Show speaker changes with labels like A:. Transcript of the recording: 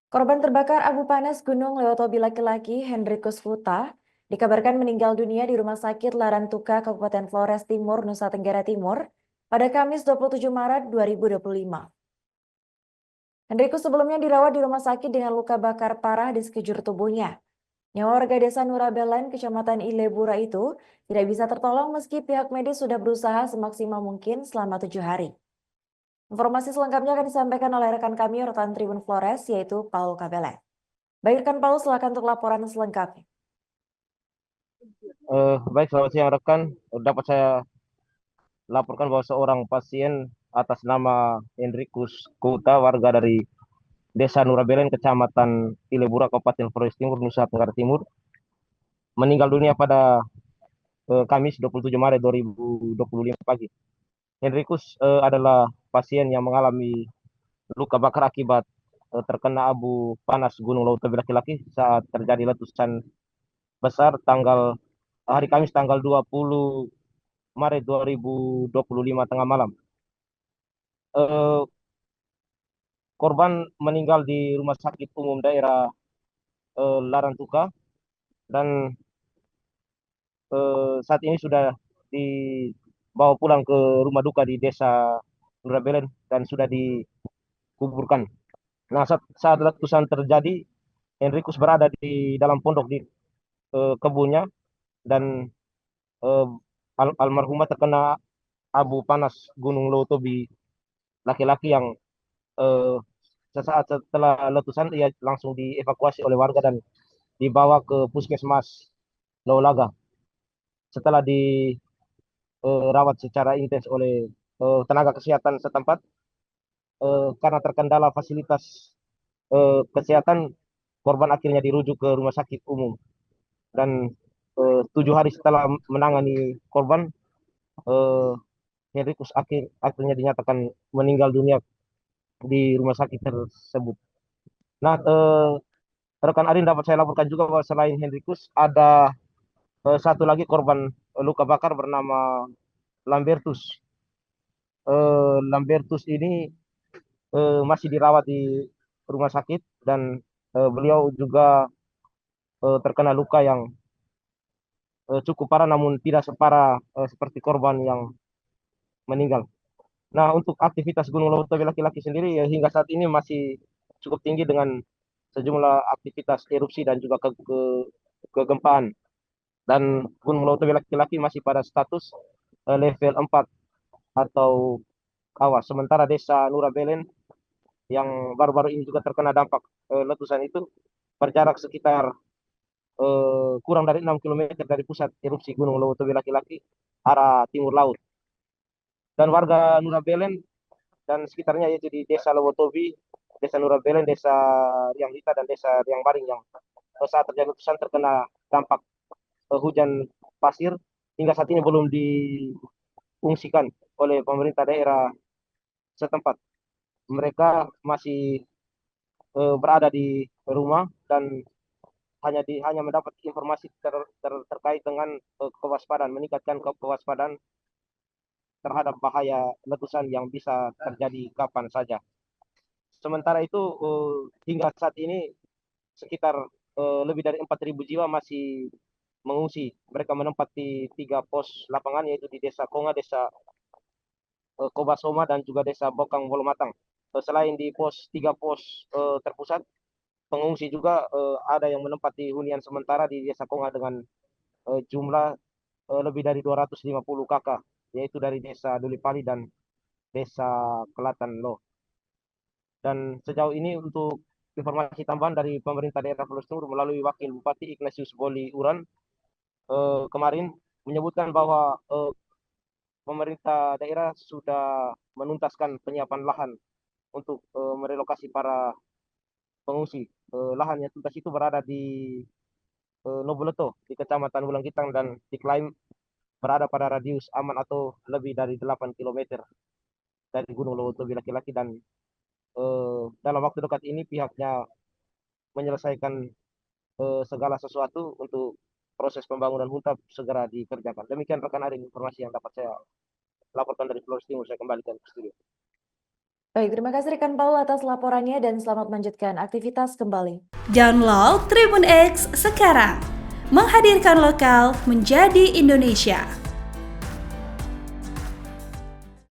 A: Korban terbakar abu panas Gunung Lewotobi laki-laki Hendrikus Huta dikabarkan meninggal dunia di Rumah Sakit Larantuka, Kabupaten Flores Timur, Nusa Tenggara Timur pada Kamis 27 Maret 2025. Hendrikus sebelumnya dirawat di rumah sakit dengan luka bakar parah di sekujur tubuhnya. Nyawa warga desa Nurabelen, Kecamatan Ilebura itu tidak bisa tertolong meski pihak medis sudah berusaha semaksimal mungkin selama 7 hari. Informasi selengkapnya akan disampaikan oleh rekan kami Rotan Tribun Flores, yaitu Paul Kabele. Baik rekan Paul, silakan untuk laporan selengkapnya.
B: Baik, selamat siang rekan. Dapat saya laporkan bahwa seorang pasien atas nama Hendrikus Kuta, warga dari Desa Nurabelen, Kecamatan Ilebura, Kabupaten Flores Timur, Nusa Tenggara Timur, meninggal dunia pada Kamis 27 Maret 2025 pagi. Hendrikus adalah pasien yang mengalami luka bakar akibat terkena abu panas Gunung Lewotobi laki-laki saat terjadi letusan besar hari Kamis tanggal 20 Maret 2025 tengah malam. Eh, Korban meninggal di Rumah Sakit Umum Daerah Larantuka dan saat ini sudah dibawa pulang ke rumah duka di Desa Nurabelen dan sudah dikuburkan. Nah, saat letusan terjadi, Enrikus berada di dalam pondok di kebunnya dan eh, almarhumah terkena abu panas Gunung Lewotobi laki-laki yang eh, sesaat setelah letusan ia langsung dievakuasi oleh warga dan dibawa ke puskesmas Laulaga. Setelah dirawat secara intens oleh tenaga kesehatan setempat, karena terkendala fasilitas kesehatan, korban akhirnya dirujuk ke rumah sakit umum. Dan 7 hari setelah menangani korban, eh, Henrikus akhirnya dinyatakan meninggal dunia di rumah sakit tersebut. Nah, rekan Arin, dapat saya laporkan juga bahwa selain Henrikus ada satu lagi korban luka bakar bernama Lambertus. Lambertus ini masih dirawat di rumah sakit dan beliau juga terkena luka yang cukup parah namun tidak separah seperti korban yang meninggal. Nah, untuk aktivitas Gunung Leutowi laki-laki sendiri hingga saat ini masih cukup tinggi dengan sejumlah aktivitas erupsi dan juga kegempaan. Dan Gunung Leutowi laki-laki masih pada status level 4 atau awas. Sementara Desa Nurabelen yang baru-baru ini juga terkena dampak letusan itu berjarak sekitar kurang dari 6 kilometer dari pusat erupsi Gunung Lewotowi laki-laki arah timur laut. Dan warga Nurabelen dan sekitarnya yaitu di Desa Lewotowi, Desa Nurabelen, Desa Rianglita, dan Desa Riangbaring yang saat terjadi letusan terkena dampak hujan pasir hingga saat ini belum diungsikan oleh pemerintah daerah setempat. Mereka masih berada di rumah dan hanya mendapat informasi terkait dengan kewaspadaan, meningkatkan kewaspadaan terhadap bahaya letusan yang bisa terjadi kapan saja. Sementara itu hingga saat ini sekitar lebih dari 4.000 jiwa masih mengungsi. Mereka menempati 3 pos lapangan yaitu di Desa Konga, Desa Kobasoma, dan juga Desa Bokang Wolomatang. Selain di 3 pos terpusat, pengungsi juga ada yang menempati hunian sementara di Desa Konga dengan jumlah lebih dari 250 kakak, yaitu dari Desa Dulipali dan Desa Kelatan Loh. Dan sejauh ini untuk informasi tambahan dari pemerintah daerah Flores Timur melalui Wakil Bupati Ignatius Boli Uran kemarin menyebutkan bahwa pemerintah daerah sudah menuntaskan penyiapan lahan untuk merelokasi para pengungsi. Lahan yang tuntas itu berada di Nobuleto di Kecamatan Wulanggitang dan diklaim berada pada radius aman atau lebih dari 8 kilometer dari Gunung Lewotobi laki-laki dan dalam waktu dekat ini pihaknya menyelesaikan segala sesuatu untuk proses pembangunan hutan segera dikerjakan. Demikian rekan Arin informasi yang dapat saya laporkan dari Flores Timur. Saya kembalikan ke studio.
A: Baik, terima kasih rekan Paul atas laporannya dan selamat melanjutkan aktivitas kembali.
C: Download Tribun X sekarang, menghadirkan lokal menjadi Indonesia.